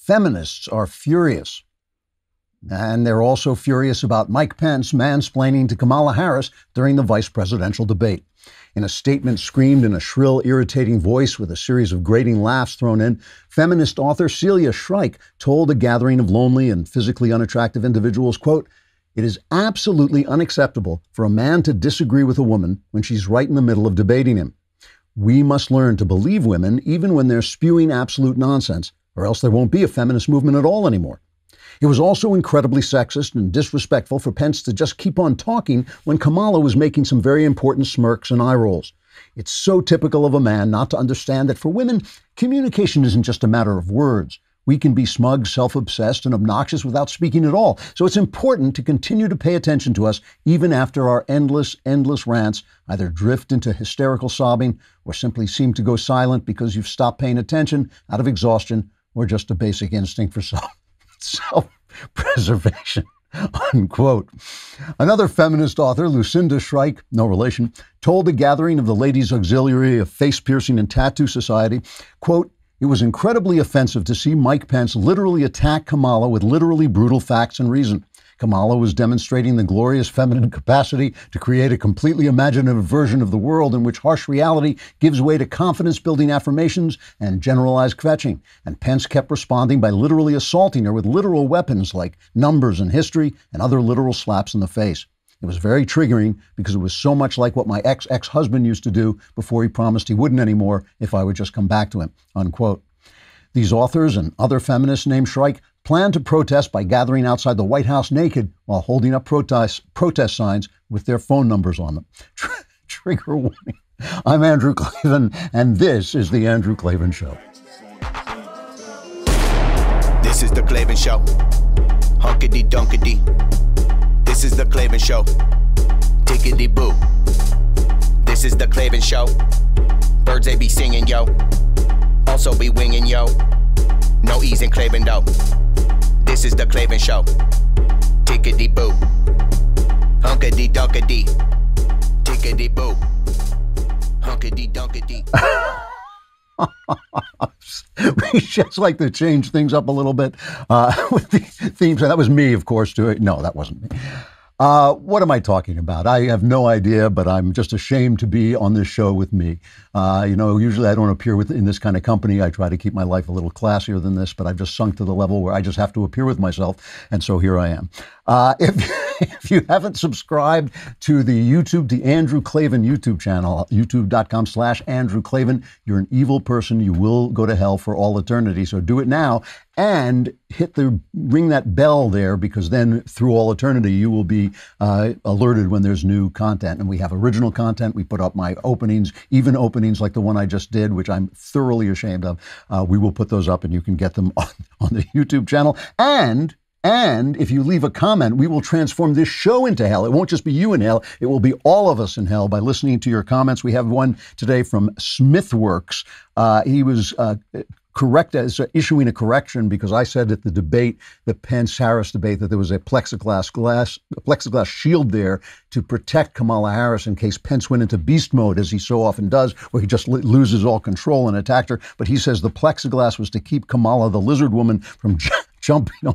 Feminists are furious. And they're also furious about Mike Pence mansplaining to Kamala Harris during the vice presidential debate. In a statement screamed in a shrill, irritating voice with a series of grating laughs thrown in, feminist author Celia Shrike told a gathering of lonely and physically unattractive individuals, quote, "It is absolutely unacceptable for a man to disagree with a woman when she's right in the middle of debating him. We must learn to believe women even when they're spewing absolute nonsense, or else there won't be a feminist movement at all anymore." It was also incredibly sexist and disrespectful for Pence to just keep on talking when Kamala was making some very important smirks and eye rolls. It's so typical of a man not to understand that for women, communication isn't just a matter of words. We can be smug, self-obsessed, and obnoxious without speaking at all. So it's important to continue to pay attention to us even after our endless rants either drift into hysterical sobbing or simply seem to go silent because you've stopped paying attention out of exhaustion or just a basic instinct for self-preservation, unquote. Another feminist author, Lucinda Shrike, no relation, told a gathering of the Ladies Auxiliary of Face Piercing and Tattoo Society, quote, "It was incredibly offensive to see Mike Pence literally attack Kamala with literally brutal facts and reason. Kamala was demonstrating the glorious feminine capacity to create a completely imaginative version of the world in which harsh reality gives way to confidence-building affirmations and generalized kvetching. And Pence kept responding by literally assaulting her with literal weapons like numbers and history and other literal slaps in the face. It was very triggering because it was so much like what my ex-husband used to do before he promised he wouldn't anymore if I would just come back to him," unquote. These authors and other feminists named Shrike plan to protest by gathering outside the White House naked while holding up protest signs with their phone numbers on them. Trigger warning. I'm Andrew Klavan, and this is The Andrew Klavan Show. This is The Klavan Show. Hunkity dunkity. This is The Klavan Show. Tickety boo. This is The Klavan Show. Birds they be singing, yo. Also be winging, yo. No ease in Klavan, though. This is The Klavan Show. Tickety boo. Hunkity dunkity. Tickety boo. Hunkity dunkity. We just like to change things up a little bit with the themes. That was me, of course, doing. No, that wasn't me. What am I talking about? I have no idea, but I'm just ashamed to be on this show with me. Usually I don't appear in this kind of company. I try to keep my life a little classier than this, but I've just sunk to the level where I just have to appear with myself. And so here I am. If you haven't subscribed to the Andrew Klavan YouTube channel, youtube.com/Andrew Klavan, you're an evil person. You will go to hell for all eternity. So do it now and ring that bell there, because then through all eternity, you will be alerted when there's new content. And we have original content. We put up my openings, even openings like the one I just did, which I'm thoroughly ashamed of. We will put those up and you can get them on the YouTube channel. And if you leave a comment, we will transform this show into hell. It won't just be you in hell. It will be all of us in hell by listening to your comments. We have one today from Smithworks. He was issuing a correction because I said at the debate, the Pence-Harris debate, that there was a plexiglass shield there to protect Kamala Harris in case Pence went into beast mode, as he so often does, where he just loses all control and attacked her. But he says the plexiglass was to keep Kamala, the lizard woman, from jumping on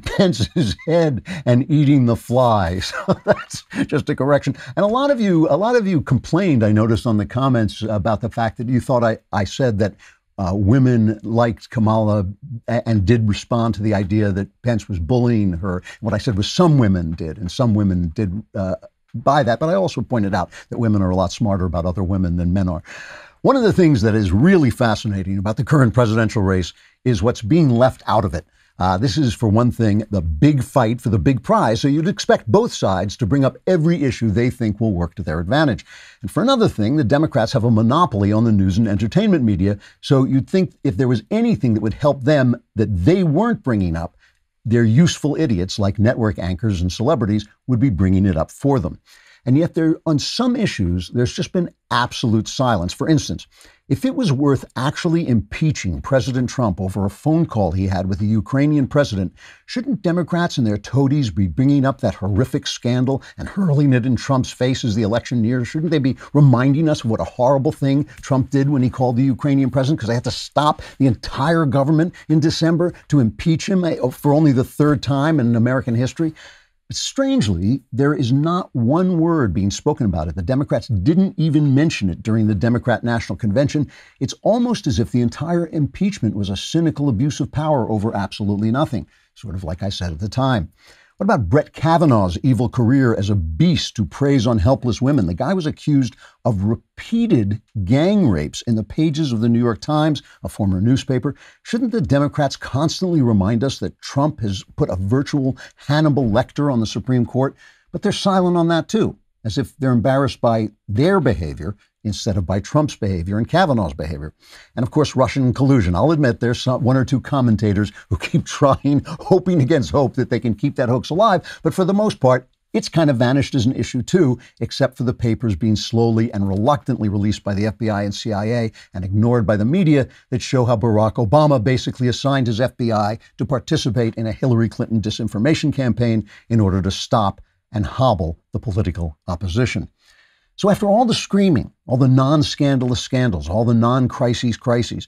Pence's head and eating the fly. So that's just a correction. And a lot of you complained, I noticed on the comments, about the fact that you thought I said that women liked Kamala and did respond to the idea that Pence was bullying her. What I said was some women did, and some women did buy that. But I also pointed out that women are a lot smarter about other women than men are. One of the things that is really fascinating about the current presidential race is what's being left out of it. This is, for one thing, the big fight for the big prize. So you'd expect both sides to bring up every issue they think will work to their advantage. And for another thing, the Democrats have a monopoly on the news and entertainment media. So you'd think if there was anything that would help them that they weren't bringing up, their useful idiots like network anchors and celebrities would be bringing it up for them. And yet on some issues, there's just been absolute silence. For instance, if it was worth actually impeaching President Trump over a phone call he had with the Ukrainian president, shouldn't Democrats and their toadies be bringing up that horrific scandal and hurling it in Trump's face as the election nears? Shouldn't they be reminding us of what a horrible thing Trump did when he called the Ukrainian president because they had to stop the entire government in December to impeach him for only the third time in American history? But strangely, there is not one word being spoken about it. The Democrats didn't even mention it during the Democrat National Convention. It's almost as if the entire impeachment was a cynical abuse of power over absolutely nothing, sort of like I said at the time. What about Brett Kavanaugh's evil career as a beast who preys on helpless women? The guy was accused of repeated gang rapes in the pages of the New York Times, a former newspaper. Shouldn't the Democrats constantly remind us that Trump has put a virtual Hannibal Lecter on the Supreme Court? But they're silent on that too, as if they're embarrassed by their behavior instead of by Trump's behavior and Kavanaugh's behavior. And of course, Russian collusion. I'll admit there's one or two commentators who keep trying, hoping against hope that they can keep that hoax alive. But for the most part, it's kind of vanished as an issue too, except for the papers being slowly and reluctantly released by the FBI and CIA and ignored by the media that show how Barack Obama basically assigned his FBI to participate in a Hillary Clinton disinformation campaign in order to stop and hobble the political opposition. So after all the screaming, all the non-scandalous scandals, all the non-crises crises,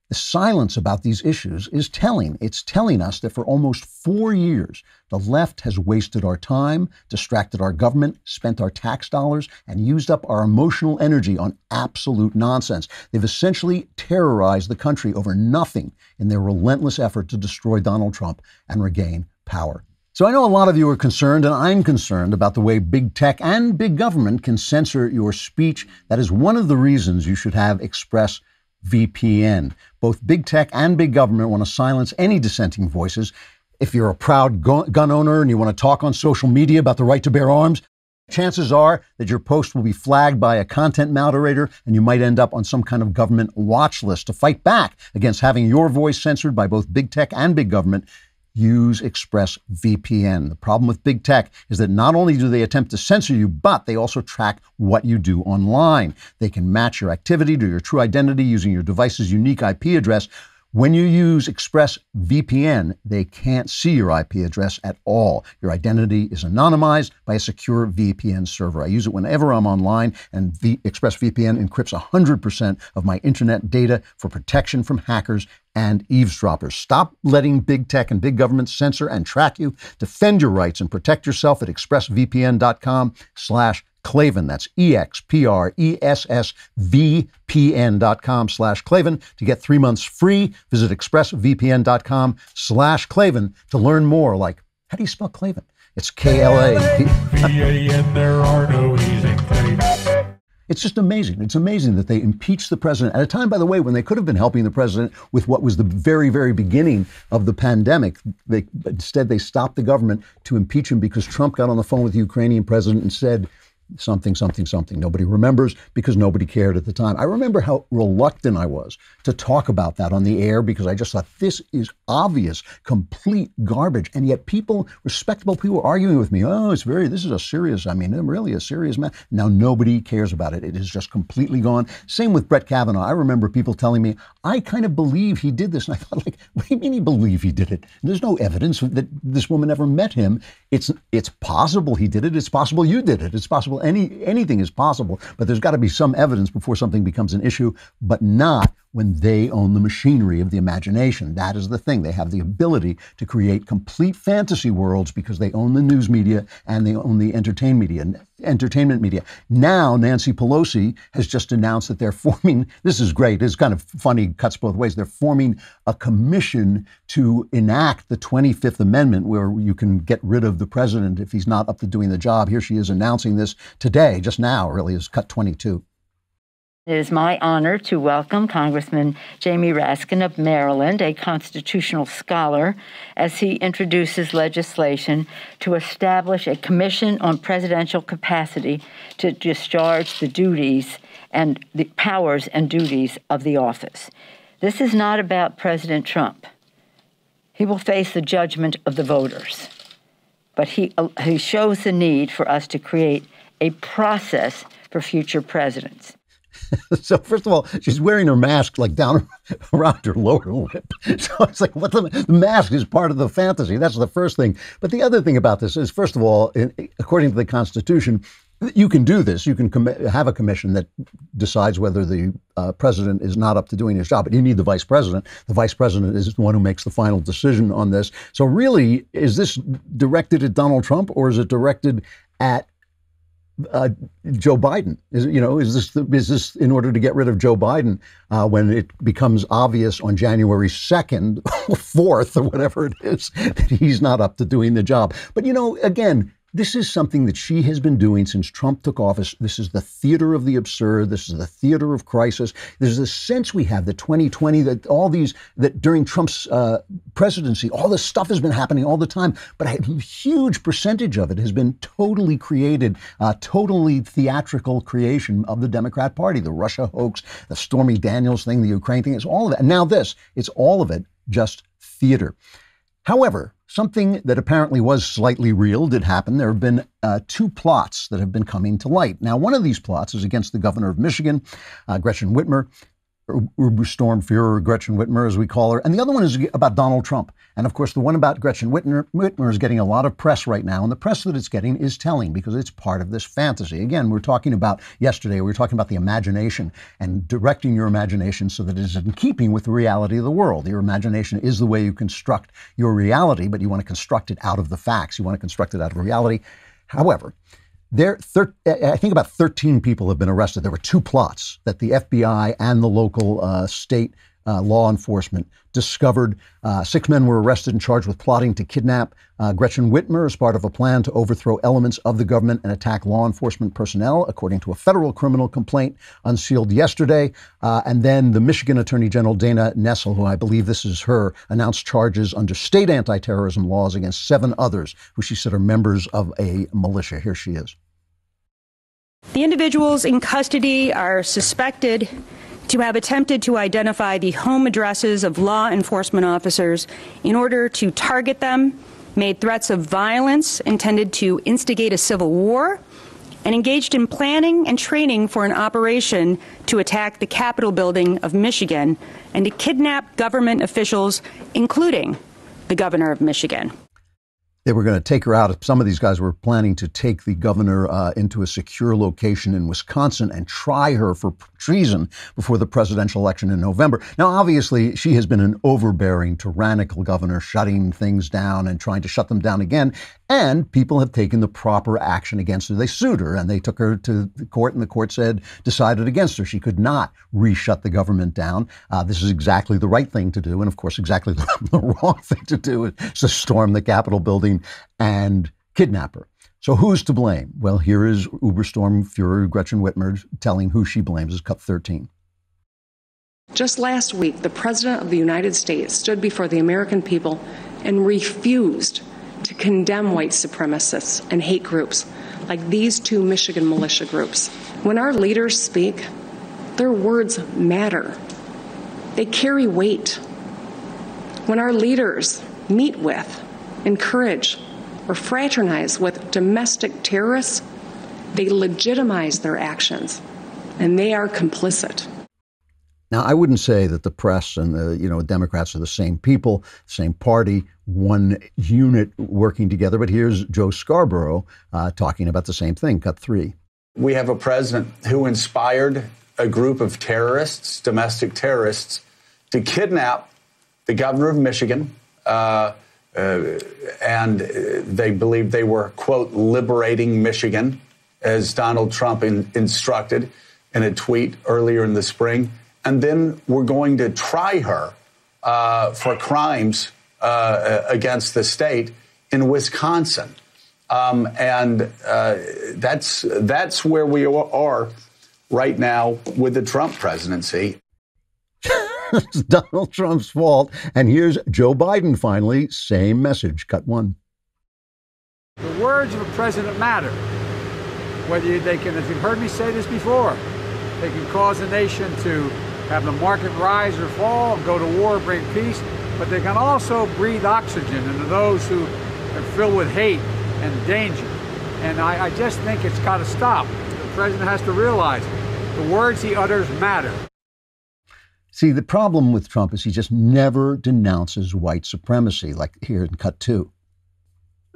the silence about these issues is telling. It's telling us that for almost 4 years, the left has wasted our time, distracted our government, spent our tax dollars, and used up our emotional energy on absolute nonsense. They've essentially terrorized the country over nothing in their relentless effort to destroy Donald Trump and regain power. So I know a lot of you are concerned, and I'm concerned about the way big tech and big government can censor your speech. That is one of the reasons you should have ExpressVPN. Both big tech and big government want to silence any dissenting voices. If you're a proud gun owner and you want to talk on social media about the right to bear arms, chances are that your post will be flagged by a content moderator and you might end up on some kind of government watch list. To fight back against having your voice censored by both big tech and big government, use ExpressVPN. The problem with big tech is that not only do they attempt to censor you, but they also track what you do online. They can match your activity to your true identity using your device's unique IP address. When you use ExpressVPN, they can't see your IP address at all. Your identity is anonymized by a secure VPN server. I use it whenever I'm online, and ExpressVPN encrypts 100% of my internet data for protection from hackers and eavesdroppers. Stop letting big tech and big government censor and track you. Defend your rights and protect yourself at expressvpn.com/Klavan. That's EXPRESSVPN.com/Klavan. To get 3 months free, visit expressvpn.com/Klavan to learn more. Like, how do you spell Klavan? It's KLAV. There are no E's in Klavan. It's just amazing. It's amazing that they impeached the president at a time, by the way, when they could have been helping the president with what was the very, very beginning of the pandemic. Instead, they stopped the government to impeach him because Trump got on the phone with the Ukrainian president and said something, something, something. Nobody remembers because nobody cared at the time. I remember how reluctant I was to talk about that on the air because I just thought this is obvious, complete garbage. And yet people, respectable people, were arguing with me. Oh, this is a serious, really a serious matter. Now nobody cares about it. It is just completely gone. Same with Brett Kavanaugh. I remember people telling me, I kind of believe he did this. And I thought, like, what do you mean he believe he did it? There's no evidence that this woman ever met him. It's possible he did it. It's possible you did it. It's possible anything is possible, but there's got to be some evidence before something becomes an issue, but not when they own the machinery of the imagination. That is the thing. They have the ability to create complete fantasy worlds because they own the news media and they own the entertainment media. Now, Nancy Pelosi has just announced that they're forming, this is great, it's kind of funny, cuts both ways, they're forming a commission to enact the 25th Amendment where you can get rid of the president if he's not up to doing the job. Here she is announcing this today, just now, really, is cut 22. It is my honor to welcome Congressman Jamie Raskin of Maryland, a constitutional scholar, as he introduces legislation to establish a commission on presidential capacity to discharge the duties and the powers and duties of the office. This is not about President Trump. He will face the judgment of the voters. But he shows the need for us to create a process for future presidents. So first of all, she's wearing her mask like down around her lower lip. So it's like, what the mask is part of the fantasy. That's the first thing. But the other thing about this is, first of all, according to the Constitution, you can do this. You can have a commission that decides whether the president is not up to doing his job, but you need the vice president. The vice president is the one who makes the final decision on this. So really, is this directed at Donald Trump, or is it directed at Joe Biden? Is this in order to get rid of Joe Biden when it becomes obvious on January 2nd or 4th or whatever it is that he's not up to doing the job? But, again, this is something that she has been doing since Trump took office. This is the theater of the absurd. This is the theater of crisis. There's this sense we have that 2020, that during Trump's presidency, all this stuff has been happening all the time. But a huge percentage of it has been totally created, totally theatrical creation of the Democrat Party. The Russia hoax, the Stormy Daniels thing, the Ukraine thing, it's all of it. And now it's all of it just theater. However, something that apparently was slightly real did happen. There have been two plots that have been coming to light. Now, one of these plots is against the governor of Michigan, Gretchen Whitmer, Uberstormführer Gretchen Whitmer, as we call her. And the other one is about Donald Trump. And of course, the one about Gretchen Whitmer is getting a lot of press right now. And the press that it's getting is telling, because it's part of this fantasy. Again, we were talking about the imagination and directing your imagination so that it is in keeping with the reality of the world. Your imagination is the way you construct your reality, but you want to construct it out of the facts. You want to construct it out of reality. However, I think about 13 people have been arrested. There were two plots that the FBI and the local state law enforcement discovered. 6 men were arrested and charged with plotting to kidnap Gretchen Whitmer as part of a plan to overthrow elements of the government and attack law enforcement personnel, according to a federal criminal complaint unsealed yesterday. And then the Michigan Attorney General Dana Nessel, who I believe this is her, announced charges under state anti-terrorism laws against 7 others who she said are members of a militia. Here she is. The individuals in custody are suspected to have attempted to identify the home addresses of law enforcement officers in order to target them, made threats of violence intended to instigate a civil war, and engaged in planning and training for an operation to attack the Capitol building of Michigan and to kidnap government officials, including the governor of Michigan. They were going to take her out. Some of these guys were planning to take the governor into a secure location in Wisconsin and try her for treason before the presidential election in November. Now, obviously, she has been an overbearing, tyrannical governor, shutting things down and trying to shut them down again. And people have taken the proper action against her. They sued her and they took her to the court, and the court decided against her. She could not re-shut the government down. This is exactly the right thing to do. And of course, exactly the wrong thing to do is to storm the Capitol building and kidnap her. So who's to blame? Well, here is Uberstormführer Gretchen Whitmer telling who she blames. Is cut 13. Just last week, the President of the United States stood before the American people and refused to condemn white supremacists and hate groups like these 2 Michigan militia groups. When our leaders speak, their words matter. They carry weight. When our leaders meet with, encourage, or fraternize with domestic terrorists, they legitimize their actions, and they are complicit. Now, I wouldn't say that the press and the Democrats are the same people, same party, one unit working together. But here's Joe Scarborough talking about the same thing. Cut 3. We have a president who inspired a group of terrorists, domestic terrorists, to kidnap the governor of Michigan. And they believed they were, quote, liberating Michigan, as Donald Trump instructed in a tweet earlier in the spring. And then we're going to try her for crimes against the state in Wisconsin. And that's where we are right now with the Trump presidency. It's Donald Trump's fault. And here's Joe Biden finally, same message. Cut 1. The words of a president matter. Whether they can, as you've heard me say this before, they can cause a nation to have the market rise or fall, go to war, bring peace, but they can also breathe oxygen into those who are filled with hate and danger. And I just think it's got to stop. The president has to realize the words he utters matter. See, the problem with Trump is he just never denounces white supremacy, like here in Cut 2.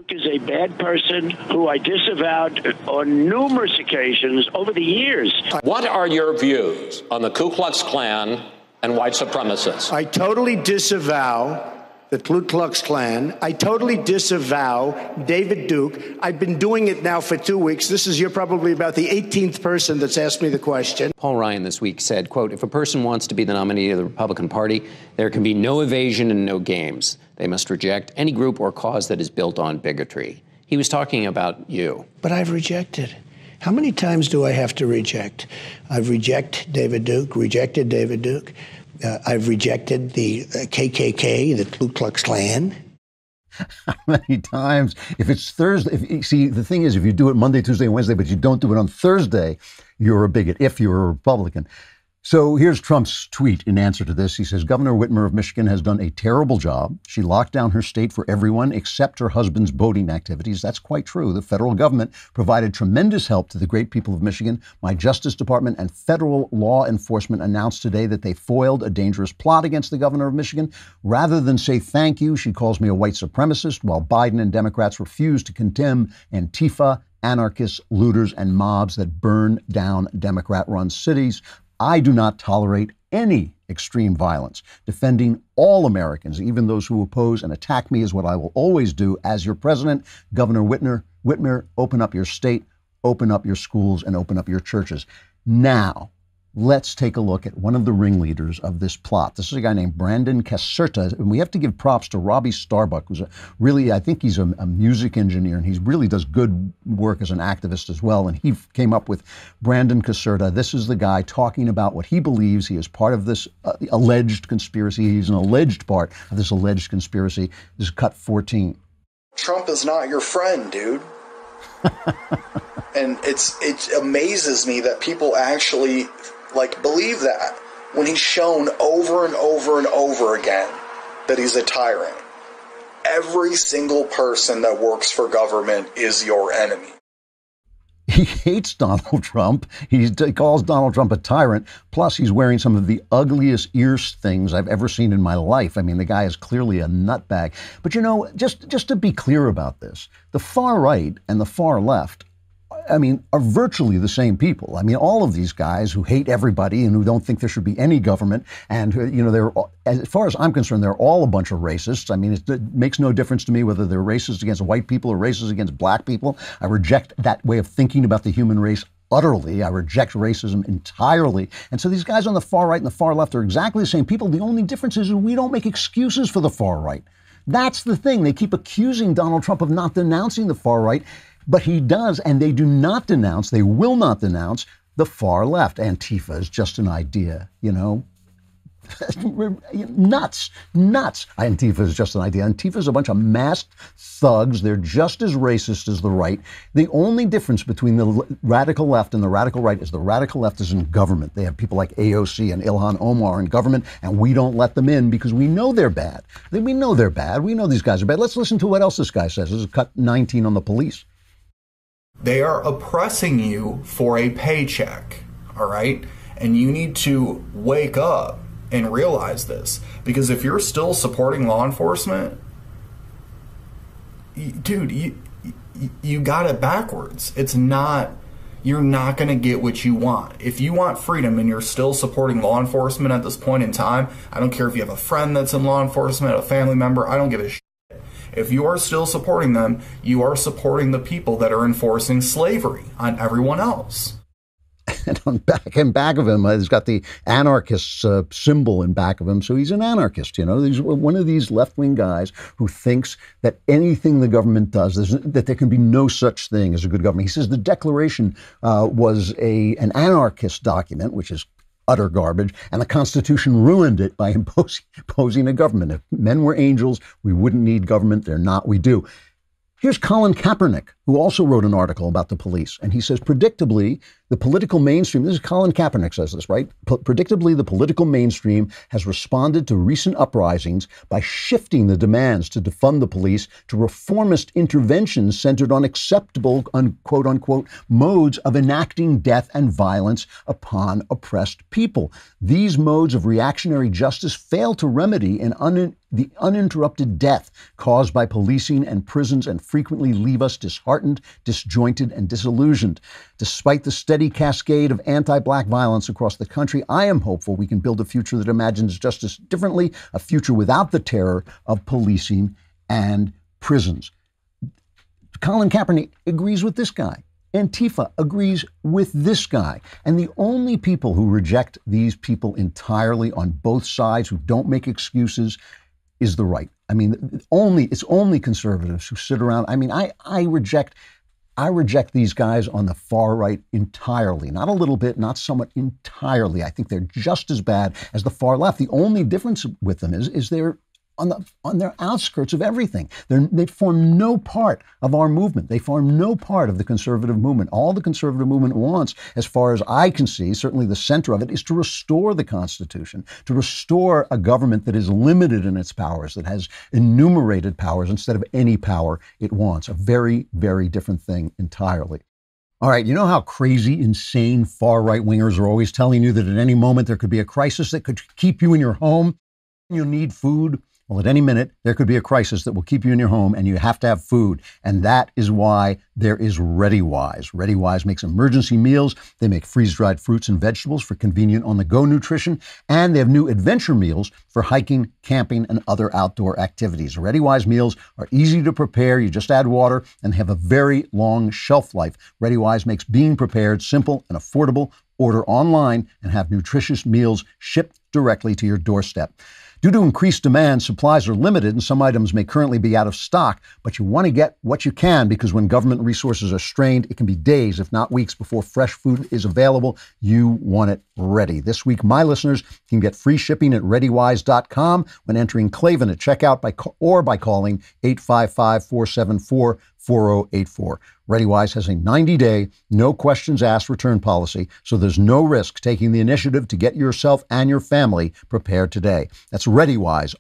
Is a bad person who I disavowed on numerous occasions over the years. What are your views on the Ku Klux Klan and white supremacists? I totally disavow the Ku Klux Klan. I totally disavow David Duke. I've been doing it now for 2 weeks. You're probably about the 18th person that's asked me the question. Paul Ryan this week said, quote, if a person wants to be the nominee of the Republican Party, there can be no evasion and no games. They must reject any group or cause that is built on bigotry. He was talking about you. But I've rejected. How many times do I have to reject? I've rejected David Duke. I've rejected the KKK, the Ku Klux Klan. How many times? If it's Thursday, see, the thing is, if you do it Monday, Tuesday, and Wednesday, but you don't do it on Thursday, you're a bigot, if you're a Republican. So here's Trump's tweet in answer to this. He says, Governor Whitmer of Michigan has done a terrible job. She locked down her state for everyone except her husband's boating activities. That's quite true. The federal government provided tremendous help to the great people of Michigan. My Justice Department and federal law enforcement announced today that they foiled a dangerous plot against the governor of Michigan. Rather than say thank you, she calls me a white supremacist, while Biden and Democrats refuse to condemn Antifa, anarchists, looters, and mobs that burn down Democrat-run cities. I do not tolerate any extreme violence. Defending all Americans, even those who oppose and attack me, is what I will always do as your president. Governor Whitmer, open up your state, open up your schools, and open up your churches. Now, let's take a look at one of the ringleaders of this plot. This is a guy named Brandon Caserta, and we have to give props to Robbie Starbuck, who's I think he's a music engineer, and he really does good work as an activist as well, and he came up with Brandon Caserta. This is the guy talking about what he believes he is part of this alleged conspiracy. He's an alleged part of this alleged conspiracy. This is Cut 14. Trump is not your friend, dude. And it amazes me that people actually believe that when he's shown over and over and over again that he's a tyrant. Every single person that works for government is your enemy. He hates Donald Trump. He calls Donald Trump a tyrant. Plus, he's wearing some of the ugliest ear things I've ever seen in my life. I mean, the guy is clearly a nutbag. But, just to be clear about this, the far right and the far left, are virtually the same people. All of these guys who hate everybody and who don't think there should be any government, and they're, as far as I'm concerned, they're all a bunch of racists. It makes no difference to me whether they're racist against white people or racist against black people. I reject that way of thinking about the human race utterly. I reject racism entirely. And so these guys on the far right and the far left are exactly the same people. The only difference is we don't make excuses for the far right. That's the thing. They keep accusing Donald Trump of not denouncing the far right. But he does, and they do not denounce, they will not denounce the far left. Antifa is just an idea, Nuts. Antifa is just an idea. Antifa is a bunch of masked thugs. They're just as racist as the right. The only difference between the radical left and the radical right is the radical left is in government. They have people like AOC and Ilhan Omar in government, and we don't let them in because we know they're bad. We know they're bad. We know these guys are bad. Let's listen to what else this guy says. This is Cut 19 on the police. They are oppressing you for a paycheck, all right? And you need to wake up and realize this. Because if you're still supporting law enforcement, dude, you got it backwards. You're not going to get what you want. If you want freedom and you're still supporting law enforcement at this point in time, I don't care if you have a friend that's in law enforcement, a family member, I don't give a shit. If you are still supporting them, you are supporting the people that are enforcing slavery on everyone else. And on back of him, he's got the anarchist symbol in back of him. So he's an anarchist, He's one of these left-wing guys who thinks that anything the government does, that there can be no such thing as a good government. He says the Declaration was an anarchist document, which is utter garbage, and the Constitution ruined it by imposing a government. If men were angels, we wouldn't need government. They're not. We do. Here's Colin Kaepernick, who also wrote an article about the police. And he says, predictably, the political mainstream, this is Colin Kaepernick says this, right? Predictably, the political mainstream has responded to recent uprisings by shifting the demands to defund the police to reformist interventions centered on acceptable, quote unquote, modes of enacting death and violence upon oppressed people. These modes of reactionary justice fail to remedy the uninterrupted death caused by policing and prisons and frequently leave us disheartened, disjointed, and disillusioned. Despite the steady cascade of anti-black violence across the country, I am hopeful we can build a future that imagines justice differently, a future without the terror of policing and prisons. Colin Kaepernick agrees with this guy. Antifa agrees with this guy. And the only people who reject these people entirely on both sides, who don't make excuses, is the right. I mean, it's only conservatives who sit around. I mean, I reject these guys on the far right entirely, not a little bit, not somewhat, entirely. I think they're just as bad as the far left. The only difference with them is they're on their outskirts of everything. They form no part of our movement. They form no part of the conservative movement. All the conservative movement wants, as far as I can see, certainly the center of it, is to restore the Constitution, to restore a government that is limited in its powers, that has enumerated powers instead of any power it wants. A very, very different thing entirely. All right, you know how crazy, insane far-right wingers are always telling you that at any moment there could be a crisis that could keep you in your home? You need food. Well, at any minute, there could be a crisis that will keep you in your home and you have to have food. And that is why there is ReadyWise. ReadyWise makes emergency meals. They make freeze-dried fruits and vegetables for convenient on-the-go nutrition. And they have new adventure meals for hiking, camping, and other outdoor activities. ReadyWise meals are easy to prepare. You just add water and have a very long shelf life. ReadyWise makes being prepared simple and affordable. Order online and have nutritious meals shipped directly to your doorstep. Due to increased demand, supplies are limited and some items may currently be out of stock, but you want to get what you can because when government resources are strained, it can be days, if not weeks, before fresh food is available. You want it ready. This week, my listeners can get free shipping at ReadyWise.com when entering Klavan at checkout or by calling 855-474-4084. ReadyWise has a 90-day, no questions asked return policy, so there's no risk taking the initiative to get yourself and your family prepared today. That's ReadyWise,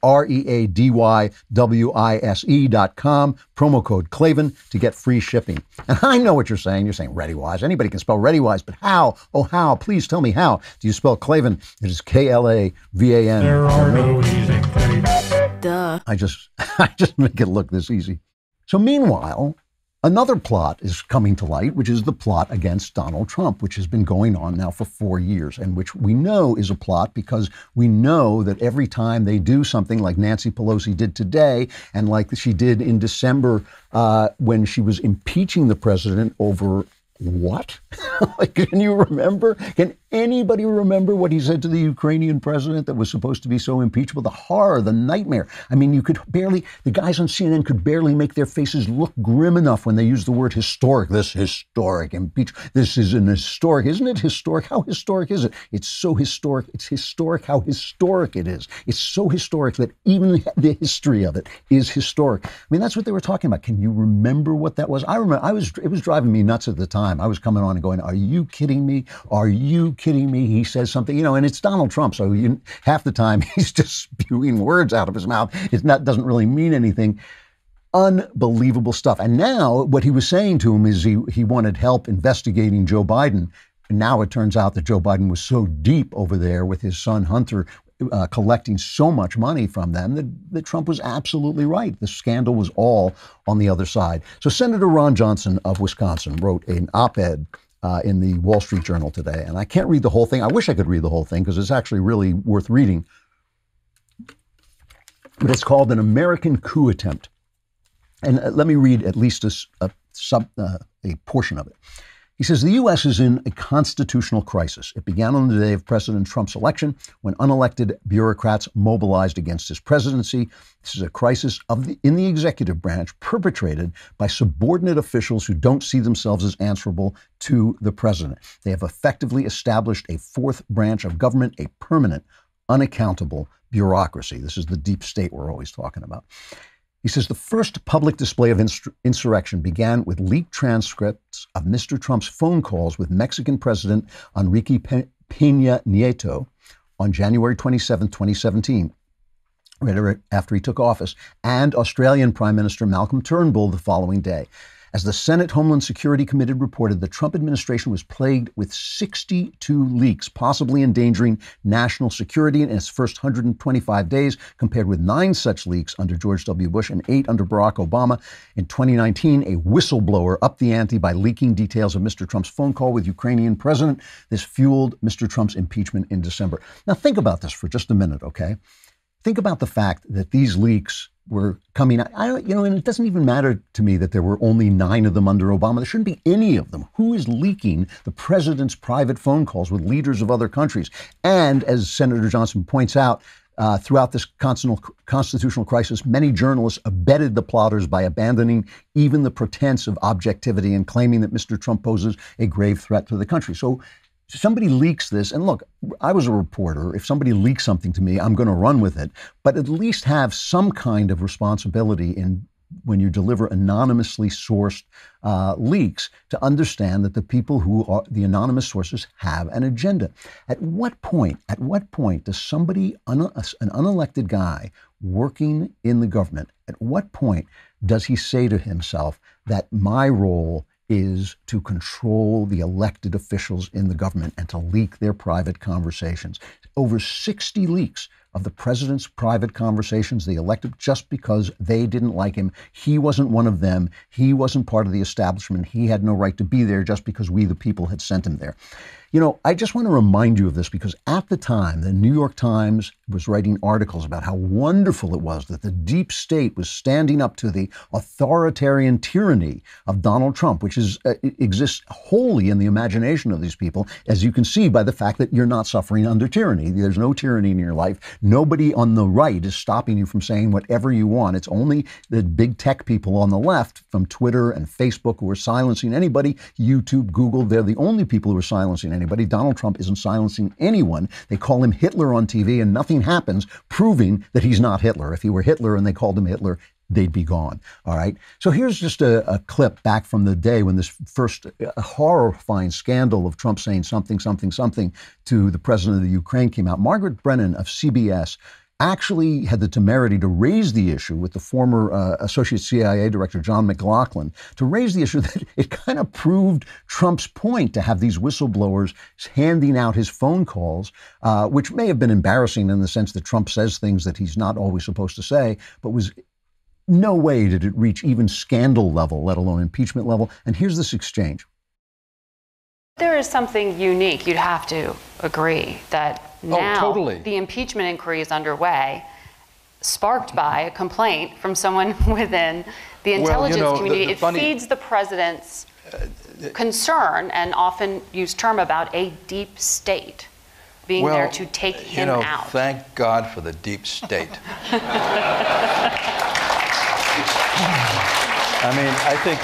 ReadyWise.com, promo code Klavan to get free shipping. And I know what you're saying. You're saying ReadyWise. Anybody can spell ReadyWise, but how? Oh, how? Please tell me how. Do you spell Klavan? It is Klavan. There are no easy things. Duh. I just make it look this easy. So meanwhile, another plot is coming to light, which is the plot against Donald Trump, which has been going on now for 4 years, and which we know is a plot because we know that every time they do something like Nancy Pelosi did today, and like she did in December when she was impeaching the president over what? Can you remember? Can anybody remember what he said to the Ukrainian president that was supposed to be so impeachable? The horror, the nightmare. I mean, the guys on CNN could barely make their faces look grim enough when they used the word historic. This historic impeachment. This is an historic. Isn't it historic? How historic is it? It's so historic. It's historic how historic it is. It's so historic that even the history of it is historic. I mean, that's what they were talking about. Can you remember what that was? I remember it was driving me nuts at the time. I was coming on and going, are you kidding me? Are you kidding me? He says something, and it's Donald Trump. So half the time he's just spewing words out of his mouth. Doesn't really mean anything. Unbelievable stuff. And now what he was saying to him is he wanted help investigating Joe Biden. And now it turns out that Joe Biden was so deep over there with his son Hunter, collecting so much money from them that Trump was absolutely right. The scandal was all on the other side. So Senator Ron Johnson of Wisconsin wrote an op-ed in the Wall Street Journal today. And I can't read the whole thing. I wish I could read the whole thing because it's actually really worth reading. But it's called An American Coup Attempt. And let me read at least a portion of it. He says, the U.S. is in a constitutional crisis. It began on the day of President Trump's election when unelected bureaucrats mobilized against his presidency. This is a crisis in the executive branch perpetrated by subordinate officials who don't see themselves as answerable to the president. They have effectively established a fourth branch of government, a permanent, unaccountable bureaucracy. This is the deep state we're always talking about. He says the first public display of insurrection began with leaked transcripts of Mr. Trump's phone calls with Mexican President Enrique Peña Nieto on January 27, 2017, right after he took office, and Australian Prime Minister Malcolm Turnbull the following day. As the Senate Homeland Security Committee reported, the Trump administration was plagued with 62 leaks, possibly endangering national security in its first 125 days, compared with 9 such leaks under George W. Bush and 8 under Barack Obama. In 2019, a whistleblower upped the ante by leaking details of Mr. Trump's phone call with Ukrainian president. This fueled Mr. Trump's impeachment in December. Now, think about this for just a minute, okay? Think about the fact that these leaks were coming out. And it doesn't even matter to me that there were only 9 of them under Obama. There shouldn't be any of them. Who is leaking the president's private phone calls with leaders of other countries? And as Senator Johnson points out, throughout this constitutional crisis, many journalists abetted the plotters by abandoning even the pretense of objectivity and claiming that Mr. Trump poses a grave threat to the country. So somebody leaks this, and look, I was a reporter. If somebody leaks something to me, I'm going to run with it, but at least have some kind of responsibility in when you deliver anonymously sourced leaks to understand that the people who are the anonymous sources have an agenda. At what point does somebody, an unelected guy working in the government, at what point does he say to himself that my role is to control the elected officials in the government and to leak their private conversations? Over 60 leaks of the president's private conversations, they elected just because they didn't like him. He wasn't one of them. He wasn't part of the establishment. He had no right to be there just because we, the people, had sent him there. You know, I just want to remind you of this because at the time, the New York Times was writing articles about how wonderful it was that the deep state was standing up to the authoritarian tyranny of Donald Trump, which exists wholly in the imagination of these people, as you can see by the fact that you're not suffering under tyranny. There's no tyranny in your life. Nobody on the right is stopping you from saying whatever you want. It's only the big tech people on the left from Twitter and Facebook who are silencing anybody. YouTube, Google, they're the only people who are silencing anybody. Donald Trump isn't silencing anyone. They call him Hitler on TV and nothing happens, proving that he's not Hitler. If he were Hitler and they called him Hitler, they'd be gone. All right. So here's just a clip back from the day when this first horrifying scandal of Trump saying something to the president of the Ukraine came out. Margaret Brennan of CBS actually had the temerity to raise the issue with the former Associate CIA Director John McLaughlin, to raise the issue that it kind of proved Trump's point to have these whistleblowers handing out his phone calls, which may have been embarrassing in the sense that Trump says things that he's not always supposed to say, but was no way did it reach even scandal level, let alone impeachment level. And here's this exchange. There is something unique. You'd have to agree that now the impeachment inquiry is underway, sparked by a complaint from someone within the intelligence community. It feeds the president's concern and often used term about a deep state being there to take him out. Thank God for the deep state. I mean, I think,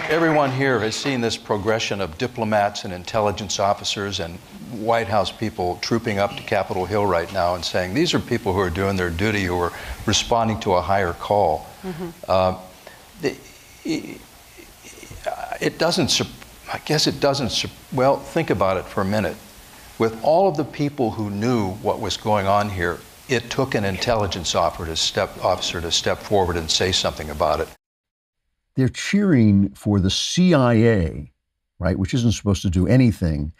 everyone here has seen this progression of diplomats and intelligence officers and White House people trooping up to Capitol Hill right now and saying, these are people who are doing their duty, who are responding to a higher call. It doesn't, I guess it doesn't, well, think about it for a minute. With all of the people who knew what was going on here, it took an intelligence officer to step forward and say something about it. They're cheering for the CIA, right, which isn't supposed to do anything,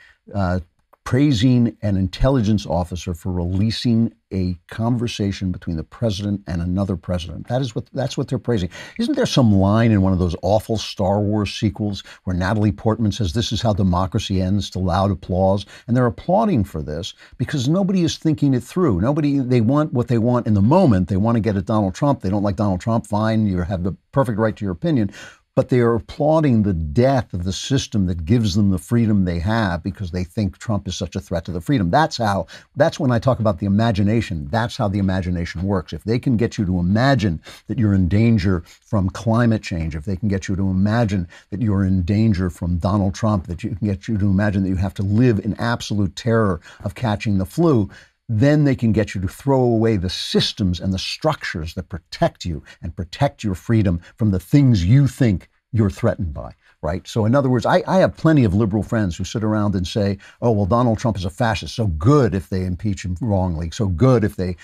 praising an intelligence officer for releasing a conversation between the president and another president. That's what they're praising. Isn't there some line in one of those awful Star Wars sequels where Natalie Portman says, "This is how democracy ends," to loud applause? And they're applauding for this because nobody is thinking it through. They want what they want in the moment. They want to get at Donald Trump. They don't like Donald Trump. Fine, you have the perfect right to your opinion. But they are applauding the death of the system that gives them the freedom they have because they think Trump is such a threat to the freedom. That's when I talk about the imagination. That's how the imagination works. If they can get you to imagine that you're in danger from climate change, if they can get you to imagine that you're in danger from Donald Trump, that you can get you to imagine that you have to live in absolute terror of catching the flu, then they can get you to throw away the systems and the structures that protect you and protect your freedom from the things you think you're threatened by. Right. So in other words, I have plenty of liberal friends who sit around and say, oh, well, Donald Trump is a fascist. So good if they impeach him wrongly. So good if they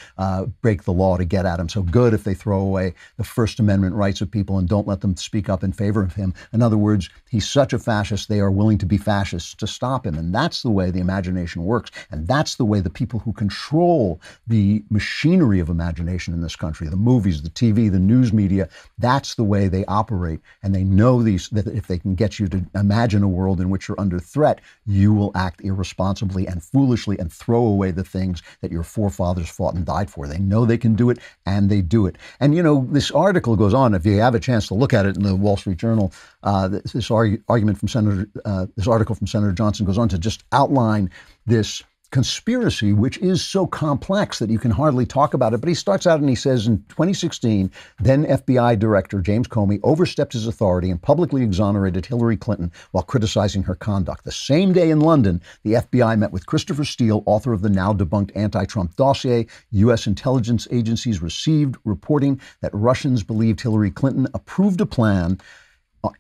break the law to get at him. So good if they throw away the First Amendment rights of people and don't let them speak up in favor of him. In other words, he's such a fascist, they are willing to be fascists to stop him. And that's the way the imagination works. And that's the way the people who control the machinery of imagination in this country, the movies, the TV, the news media, that's the way they operate. And they know that if they can get you to imagine a world in which you're under threat, you will act irresponsibly and foolishly and throw away the things that your forefathers fought and died for. They know they can do it, and they do it. And, you know, this article goes on, if you have a chance to look at it in the Wall Street Journal, this argument from this article from Senator Johnson goes on to just outline this conspiracy, which is so complex that you can hardly talk about it. But he starts out and he says, in 2016, then FBI Director James Comey overstepped his authority and publicly exonerated Hillary Clinton while criticizing her conduct. The same day in London, the FBI met with Christopher Steele, author of the now debunked anti-Trump dossier. U.S. intelligence agencies received reporting that Russians believed Hillary Clinton approved a plan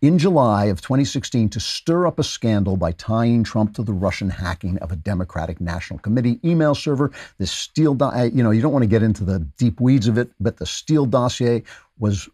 in July of 2016 to stir up a scandal by tying Trump to the Russian hacking of a Democratic National Committee email server. This Steele, you don't want to get into the deep weeds of it, but the Steele dossier was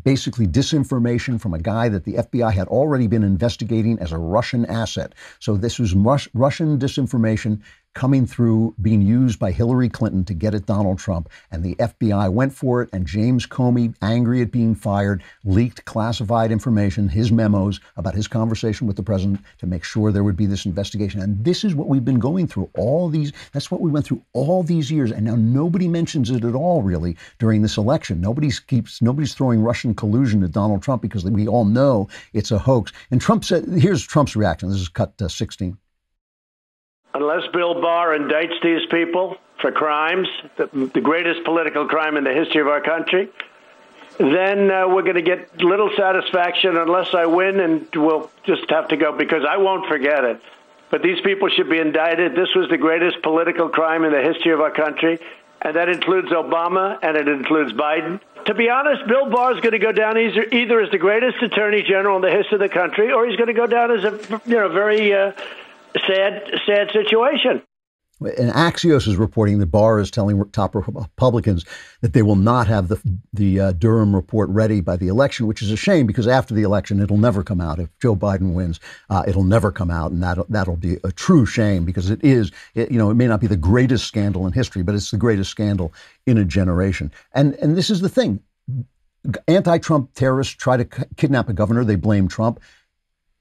basically disinformation from a guy that the FBI had already been investigating as a Russian asset. So this was Russian disinformation coming through, being used by Hillary Clinton to get at Donald Trump. And the FBI went for it. And James Comey, angry at being fired, leaked classified information, his memos about his conversation with the president to make sure there would be this investigation. And this is what we've been going through that's what we went through all these years. And now nobody mentions it at all, really, during this election. Nobody's throwing Russian collusion at Donald Trump because we all know it's a hoax. And Trump said, here's Trump's reaction. This is cut 16. Unless Bill Barr indicts these people for crimes, the greatest political crime in the history of our country, then we're going to get little satisfaction unless I win, and we'll just have to go because I won't forget it. But these people should be indicted. This was the greatest political crime in the history of our country, and that includes Obama and it includes Biden. To be honest, Bill Barr is going to go down either as the greatest attorney general in the history of the country, or he's going to go down as a very sad situation. And Axios is reporting that Barr is telling top Republicans that they will not have the Durham report ready by the election, which is a shame because after the election, it'll never come out. If Joe Biden wins, it'll never come out. And that'll be a true shame because it may not be the greatest scandal in history, but it's the greatest scandal in a generation. And this is the thing. Anti-Trump terrorists try to kidnap a governor. They blame Trump.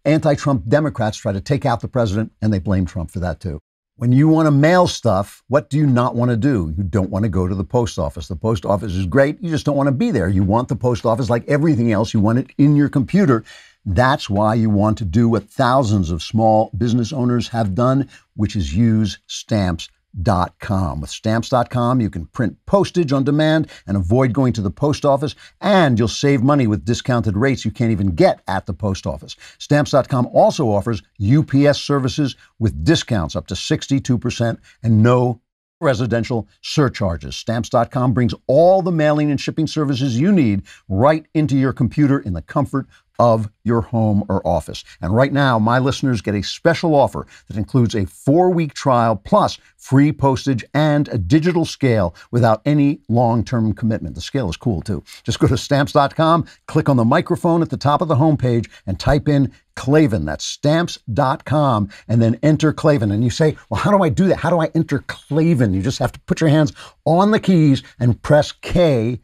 Anti-Trump Democrats try to take out the president, and they blame Trump for that, too. When you want to mail stuff, what do you not want to do? You don't want to go to the post office. The post office is great. You just don't want to be there. You want the post office like everything else. You want it in your computer. That's why you want to do what thousands of small business owners have done, which is use Stamps.com. With Stamps.com, you can print postage on demand and avoid going to the post office, and you'll save money with discounted rates you can't even get at the post office. Stamps.com also offers UPS services with discounts up to 62% and no residential surcharges. Stamps.com brings all the mailing and shipping services you need right into your computer in the comfort of your home or office. And right now, my listeners get a special offer that includes a 4-week trial plus free postage and a digital scale without any long-term commitment. The scale is cool, too. Just go to Stamps.com, click on the microphone at the top of the homepage, and type in Klavan. That's Stamps.com, and then enter Klavan. And you say, well, how do I do that? How do I enter Klavan? You just have to put your hands on the keys and press Klavan.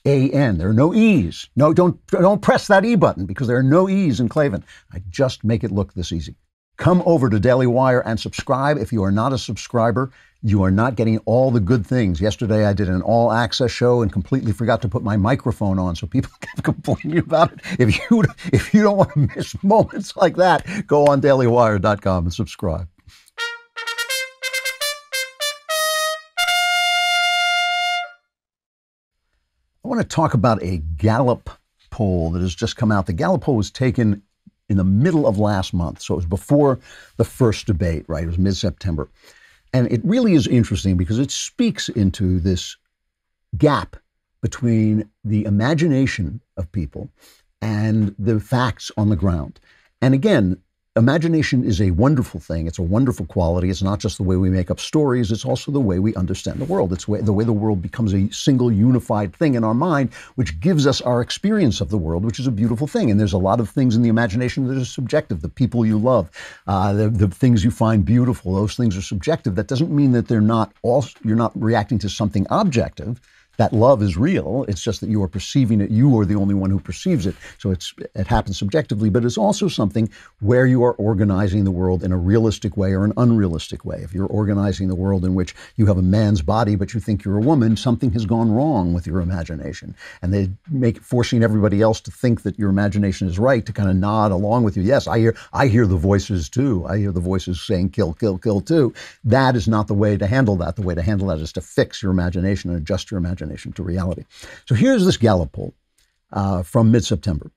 There are no E's. No, don't press that E button because there are no E's in Klavan. I just make it look this easy. Come over to Daily Wire and subscribe. If you are not a subscriber, you are not getting all the good things. Yesterday, I did an all-access show and completely forgot to put my microphone on, so people kept complaining about it. If you don't want to miss moments like that, go on dailywire.com and subscribe. I want to talk about a Gallup poll that has just come out. The Gallup poll was taken in the middle of last month, so it was before the first debate, right? It was mid-September. And it really is interesting because it speaks into this gap between the imagination of people and the facts on the ground. And again, imagination is a wonderful thing. It's a wonderful quality. It's not just the way we make up stories. It's also the way we understand the world. It's the way the world becomes a single unified thing in our mind, which gives us our experience of the world, which is a beautiful thing. And there's a lot of things in the imagination that are subjective. The people you love, the things you find beautiful, those things are subjective. That doesn't mean that you're not reacting to something objective. That love is real. It's just that you are perceiving it. You are the only one who perceives it. So it happens subjectively, but it's also something where you are organizing the world in a realistic way or an unrealistic way. If you're organizing the world in which you have a man's body, but you think you're a woman, something has gone wrong with your imagination. And they forcing everybody else to think that your imagination is right, to kind of nod along with you. Yes, I hear the voices too. I hear the voices saying kill, kill, kill too. That is not the way to handle that. The way to handle that is to fix your imagination and adjust your imagination to reality. So here's this Gallup poll from mid-September.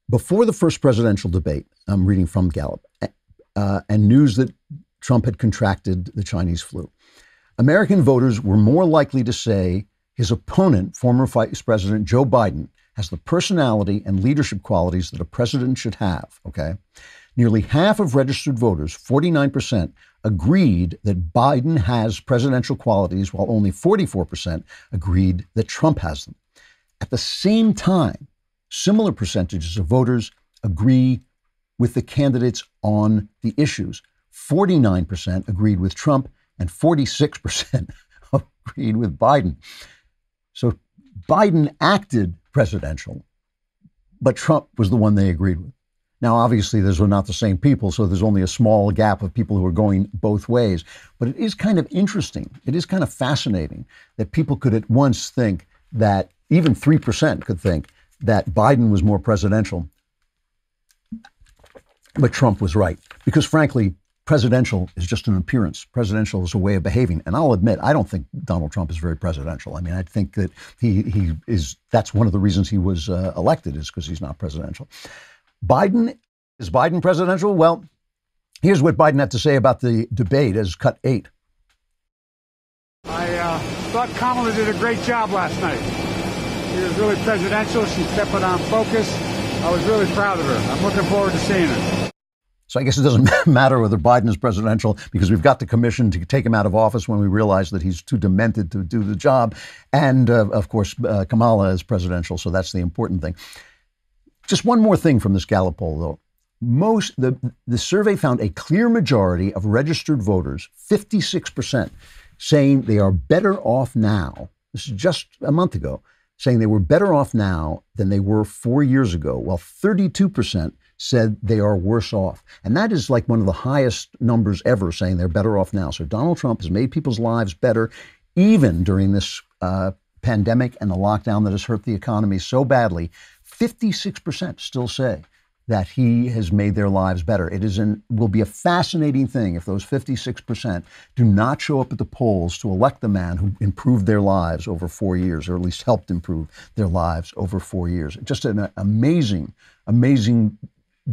Before the first presidential debate, I'm reading from Gallup, and news that Trump had contracted the Chinese flu, American voters were more likely to say his opponent, former Vice President Joe Biden, has the personality and leadership qualities that a president should have, okay? Nearly half of registered voters, 49%, agreed that Biden has presidential qualities, while only 44% agreed that Trump has them. At the same time, similar percentages of voters agree with the candidates on the issues. 49% agreed with Trump and 46% agreed with Biden. So Biden acted presidential, but Trump was the one they agreed with. Now, obviously, those were not the same people, so there's only a small gap of people who are going both ways. But it is kind of interesting. It is kind of fascinating that people could at once think that, even 3% could think that Biden was more presidential, but Trump was right. Because frankly, presidential is just an appearance. Presidential is a way of behaving. And I'll admit, I don't think Donald Trump is very presidential. I mean, I think that he is, that's one of the reasons he was elected, is because he's not presidential. Is Biden presidential? Well, here's what Biden had to say about the debate as cut 8. I thought Kamala did a great job last night. She was really presidential. She kept it on focus. I was really proud of her. I'm looking forward to seeing her. So I guess it doesn't matter whether Biden is presidential, because we've got the commission to take him out of office when we realize that he's too demented to do the job. And of course, Kamala is presidential. So that's the important thing. Just one more thing from this Gallup poll, though. The survey found a clear majority of registered voters, 56%, saying they are better off now. This is just a month ago, saying they were better off now than they were 4 years ago, while 32% said they are worse off. And that is like one of the highest numbers ever, saying they're better off now. So Donald Trump has made people's lives better, even during this pandemic and the lockdown that has hurt the economy so badly. 56% still say that he has made their lives better. It will be a fascinating thing if those 56% do not show up at the polls to elect the man who improved their lives over 4 years, or at least helped improve their lives over 4 years. Just an amazing, amazing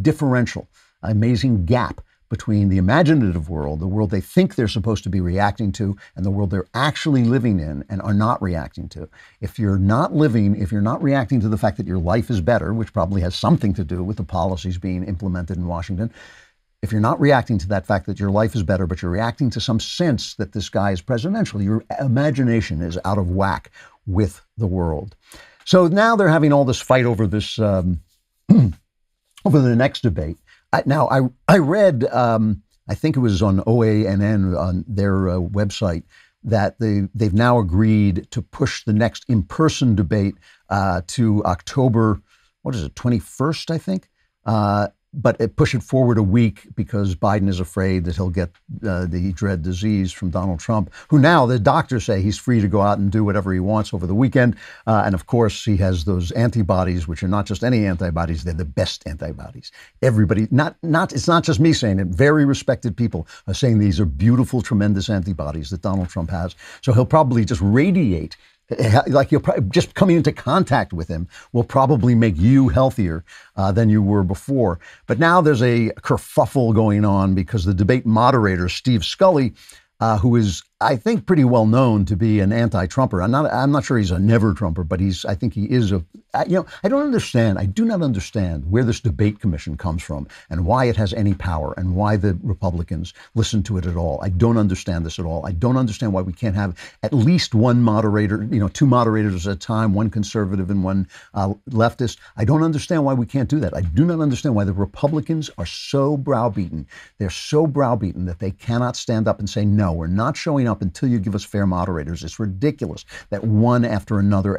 differential, amazing gap between the imaginative world, the world they think they're supposed to be reacting to, and the world they're actually living in and are not reacting to. If you're not reacting to the fact that your life is better, which probably has something to do with the policies being implemented in Washington, if you're not reacting to that fact that your life is better, but you're reacting to some sense that this guy is presidential, your imagination is out of whack with the world. So now they're having all this fight over this, over the next debate. I read, I think it was on OANN, on their website, that they've now agreed to push the next in-person debate to October, 21st, I think? But push it forward a week because Biden is afraid that he'll get the dread disease from Donald Trump, who now the doctors say he's free to go out and do whatever he wants over the weekend. And of course, he has those antibodies, which are not just any antibodies, they're the best antibodies. Everybody, it's not just me saying it, very respected people are saying these are beautiful, tremendous antibodies that Donald Trump has. So he'll probably just radiate Like you're just coming into contact with him will probably make you healthier than you were before. But now there's a kerfuffle going on because the debate moderator, Steve Scully, who is, I think, pretty well known to be an anti-Trumper. I'm not sure he's a never-Trumper, but I think he is I do not understand where this debate commission comes from and why it has any power and why the Republicans listen to it at all. I don't understand this at all. I don't understand why we can't have at least one moderator, two moderators at a time, one conservative and one leftist. I don't understand why we can't do that. I do not understand why the Republicans are so browbeaten. They're so browbeaten that they cannot stand up and say, no, we're not showing up until you give us fair moderators. It's ridiculous that one after another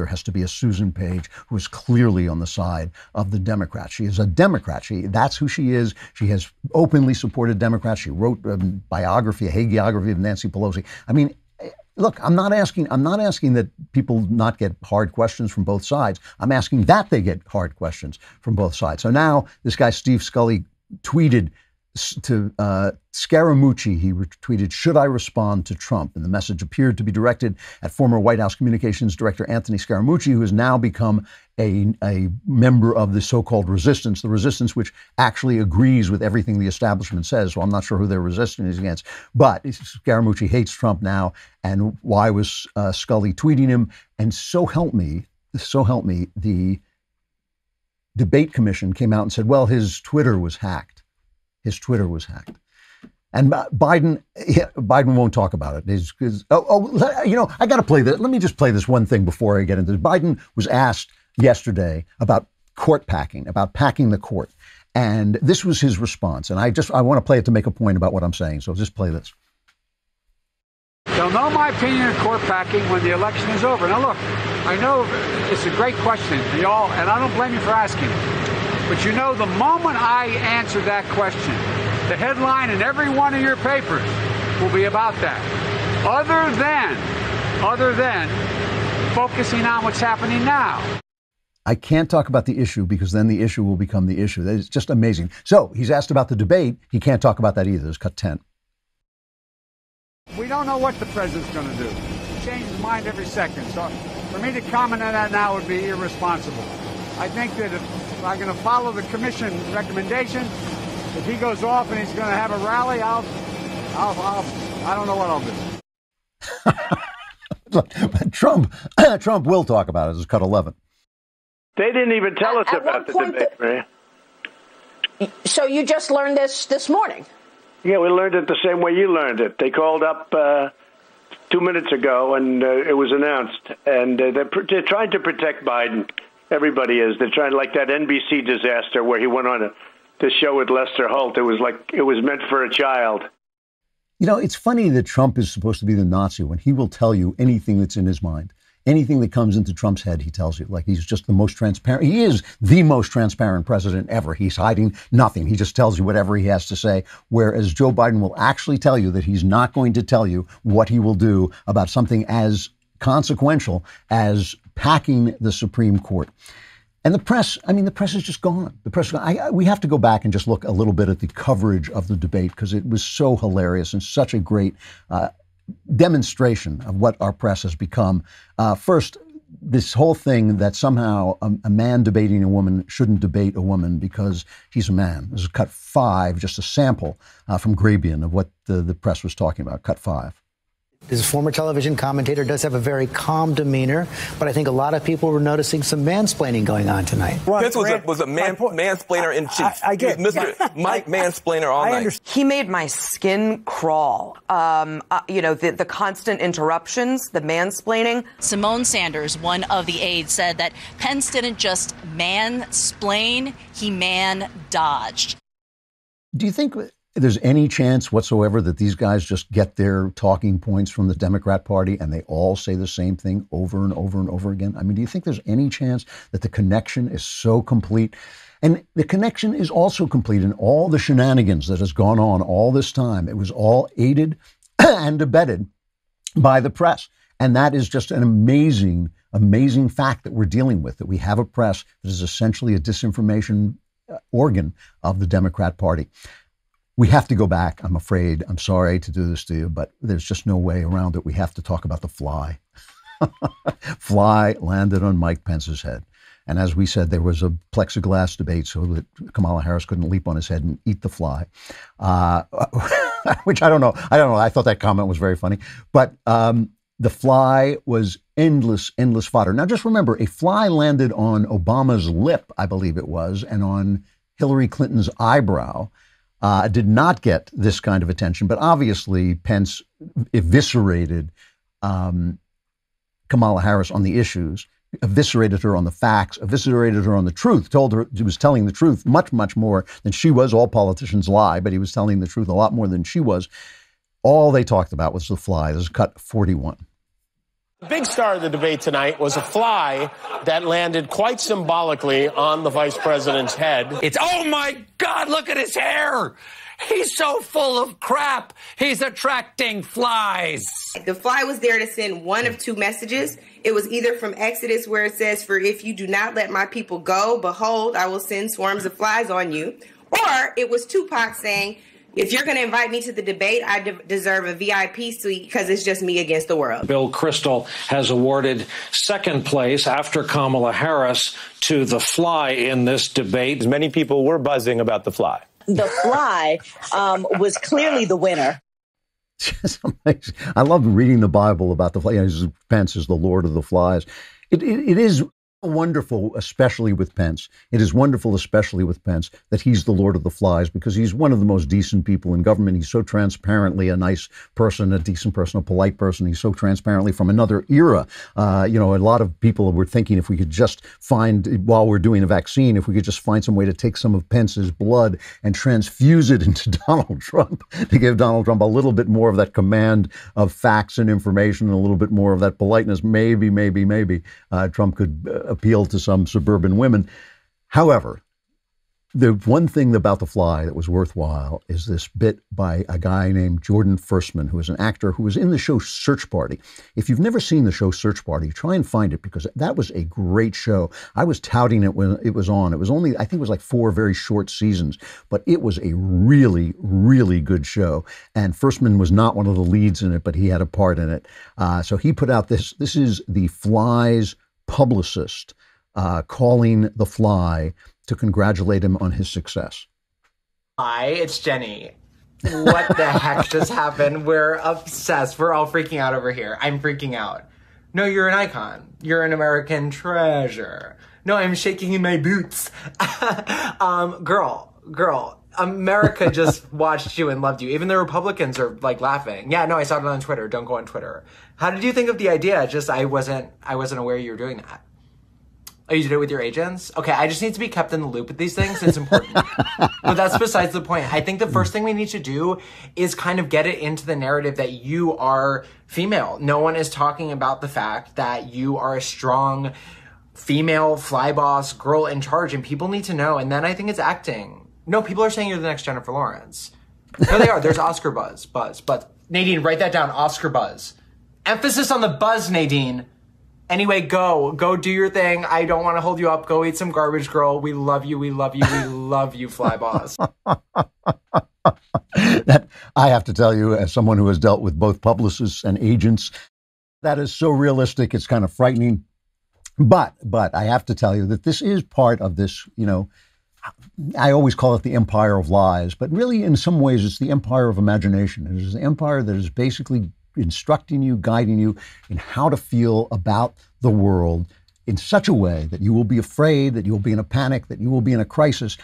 has to be a Susan Page, who is clearly on the side of the Democrats. She is a Democrat. That's who she is. She has openly supported Democrats. She wrote a biography, a hagiography of Nancy Pelosi. I mean, look, I'm not asking that people not get hard questions from both sides. I'm asking that they get hard questions from both sides. So now this guy, Steve Scully, tweeted to Scaramucci, he retweeted, "Should I respond to Trump?" And the message appeared to be directed at former White House Communications Director Anthony Scaramucci, who has now become a member of the so-called resistance, the resistance which actually agrees with everything the establishment says. So I'm not sure who their resistance is against. But Scaramucci hates Trump now. And why was Scully tweeting him? And so help me, the debate commission came out and said, well, his Twitter was hacked. His Twitter was hacked. And Biden won't talk about it. I got to play this. Let me just play this one thing before I get into this. Biden was asked yesterday about court packing, about packing the court. And this was his response. And I want to play it to make a point about what I'm saying. So just play this. They'll know my opinion on court packing when the election is over. Now, look, I know it's a great question, and I don't blame you for asking it. But the moment I answer that question, the headline in every one of your papers will be about that. Other than focusing on what's happening now. I can't talk about the issue because then the issue will become the issue. That is just amazing. So he's asked about the debate. He can't talk about that either. There's cut 10. We don't know what the president's going to do. He changes his mind every second. So for me to comment on that now would be irresponsible. I think that if I'm going to follow the commission recommendation, if he goes off and he's going to have a rally, I don't know what I'll do. Look, Trump will talk about it. It's cut 11. They didn't even tell us about the debate, Maria. So you just learned this morning? Yeah, we learned it the same way you learned it. They called up 2 minutes ago, and it was announced. And they're trying to protect Biden. Everybody is. They're trying, like that NBC disaster where he went on the show with Lester Holt. It was meant for a child. It's funny that Trump is supposed to be the Nazi when he will tell you anything that's in his mind. Anything that comes into Trump's head, he tells you. Like, he's just the most transparent. He is the most transparent president ever. He's hiding nothing. He just tells you whatever he has to say. Whereas Joe Biden will actually tell you that he's not going to tell you what he will do about something as consequential as packing the Supreme Court. And the press is just gone. We have to go back and just look a little bit at the coverage of the debate because it was so hilarious and such a great demonstration of what our press has become. First, this whole thing that somehow a man debating a woman shouldn't debate a woman because he's a man. This is cut 5, just a sample from Grabian of what the press was talking about, cut 5. His former television commentator does have a very calm demeanor, but I think a lot of people were noticing some mansplaining going on tonight. This was a mansplainer in chief. I get Mr. Mike Mansplainer all night. He made my skin crawl. The constant interruptions, the mansplaining. Simone Sanders, one of the aides, said that Pence didn't just mansplain, he man-dodged. Do you think there's any chance whatsoever that these guys just get their talking points from the Democrat Party and they all say the same thing over and over and over again? I mean, do you think there's any chance that the connection is so complete? And the connection is also complete in all the shenanigans that has gone on all this time. It was all aided and abetted by the press. And that is just an amazing, amazing fact that we're dealing with, that we have a press that is essentially a disinformation organ of the Democrat Party. We have to go back, I'm afraid. I'm sorry to do this to you, but there's just no way around it. We have to talk about The Fly. Fly landed on Mike Pence's head. And as we said, there was a plexiglass debate so that Kamala Harris couldn't leap on his head and eat the fly, which I don't know. I thought that comment was very funny. But the fly was endless fodder. Now, just remember, a fly landed on Obama's lip, I believe it was, and on Hillary Clinton's eyebrow. Did not get this kind of attention. But obviously, Pence eviscerated Kamala Harris on the issues, eviscerated her on the facts, eviscerated her on the truth, told her he was telling the truth much, much more than she was. All politicians lie, but he was telling the truth a lot more than she was. All they talked about was the fly. This is cut 41. The big star of the debate tonight was a fly that landed quite symbolically on the vice president's head. It's, oh my God, look at his hair. He's so full of crap. He's attracting flies. The fly was there to send one of two messages. It was either from Exodus, where it says, "For if you do not let my people go, behold, I will send swarms of flies on you." Or it was Tupac saying, "If you're going to invite me to the debate, I deserve a VIP suite because it's just me against the world." Bill Kristol has awarded second place after Kamala Harris to the fly in this debate. Many people were buzzing about the fly. The fly was clearly the winner. Just amazing. I love reading the Bible about the fly. You know, Pence is the Lord of the flies. It is wonderful, especially with Pence. It is wonderful, especially with Pence, that he's the Lord of the Flies because he's one of the most decent people in government. He's so transparently a nice person, a decent person, a polite person. He's so transparently from another era. A lot of people were thinking if we could just find, while we're doing a vaccine, if we could just find some way to take some of Pence's blood and transfuse it into Donald Trump to give Donald Trump a little bit more of that command of facts and information and a little bit more of that politeness. Maybe Trump could appeal to some suburban women. However, the one thing about the fly that was worthwhile is this bit by a guy named Jordan Firstman, who is an actor who was in the show Search Party. If you've never seen the show Search Party, try and find it because that was a great show. I was touting it when it was on. It was only, I think it was like 4 very short seasons, but it was a really, really good show. And Firstman was not one of the leads in it, but he had a part in it. So he put out this is the fly's publicist calling the fly to congratulate him on his success. Hi, it's Jenny. What the heck just happened? We're obsessed. We're all freaking out over here. I'm freaking out. No, you're an icon. You're an American treasure. No, I'm shaking in my boots. Girl, America just watched you and loved you. Even the Republicans are like laughing. Yeah, no, I saw it on Twitter. Don't go on Twitter. How did you think of the idea? Just I wasn't aware you were doing that. Oh, you did it with your agents? Okay, I just need to be kept in the loop with these things. It's important. But that's besides the point. I think the first thing we need to do is kind of get it into the narrative that you are female. No one is talking about the fact that you are a strong female fly boss, girl in charge, and people need to know. And then I think it's acting. No, people are saying you're the next Jennifer Lawrence. No, they are. There's Oscar buzz. But Nadine, write that down, Oscar buzz. Emphasis on the buzz, Nadine. Anyway, go do your thing. I don't want to hold you up. Go eat some garbage, girl. We love you. We love you. We love you, fly boss. That, I have to tell you, as someone who has dealt with both publicists and agents, that is so realistic. It's kind of frightening. But I have to tell you that this is part of this, I always call it the empire of lies, but really in some ways it's the empire of imagination. It is the empire that is basically instructing you, guiding you in how to feel about the world in such a way that you will be afraid, that you will be in a panic, that you will be in a crisis.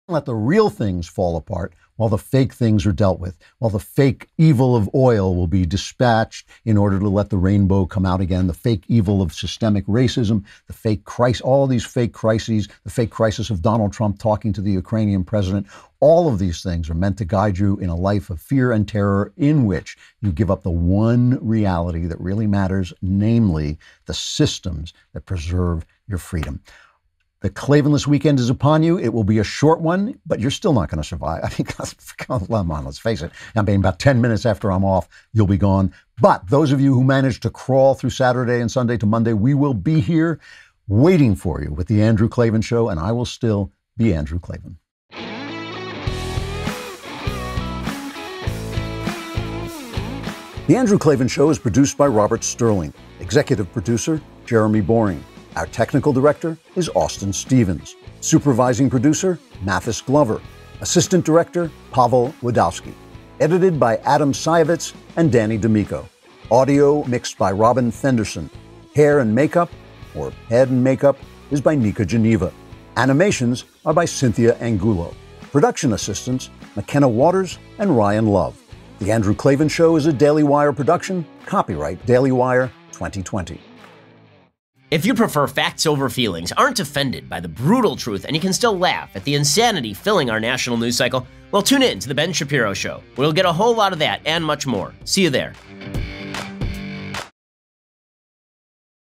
Let the real things fall apart while the fake things are dealt with, while the fake evil of oil will be dispatched in order to let the rainbow come out again, the fake evil of systemic racism, the fake crisis, all these fake crises, the fake crisis of Donald Trump talking to the Ukrainian president. All of these things are meant to guide you in a life of fear and terror in which you give up the one reality that really matters, namely the systems that preserve your freedom. The Klavanless weekend is upon you. It will be a short one, but you're still not going to survive. I mean, come on, let's face it. I mean, about 10 minutes after I'm off, you'll be gone. But those of you who managed to crawl through Saturday and Sunday to Monday, we will be here waiting for you with the Andrew Klavan Show, and I will still be Andrew Klavan. The Andrew Klavan Show is produced by Robert Sterling. Executive producer, Jeremy Boring. Our technical director is Austin Stevens. Supervising producer, Mathis Glover. Assistant director, Pavel Wadowski. Edited by Adam Sayevitz and Danny D'Amico. Audio mixed by Robin Fenderson. Hair and makeup, or head and makeup, is by Nika Geneva. Animations are by Cynthia Angulo. Production assistants, McKenna Waters and Ryan Love. The Andrew Klavan Show is a Daily Wire production. Copyright Daily Wire 2020. If you prefer facts over feelings, aren't offended by the brutal truth, and you can still laugh at the insanity filling our national news cycle, well, tune in to The Ben Shapiro Show. We'll get a whole lot of that and much more. See you there.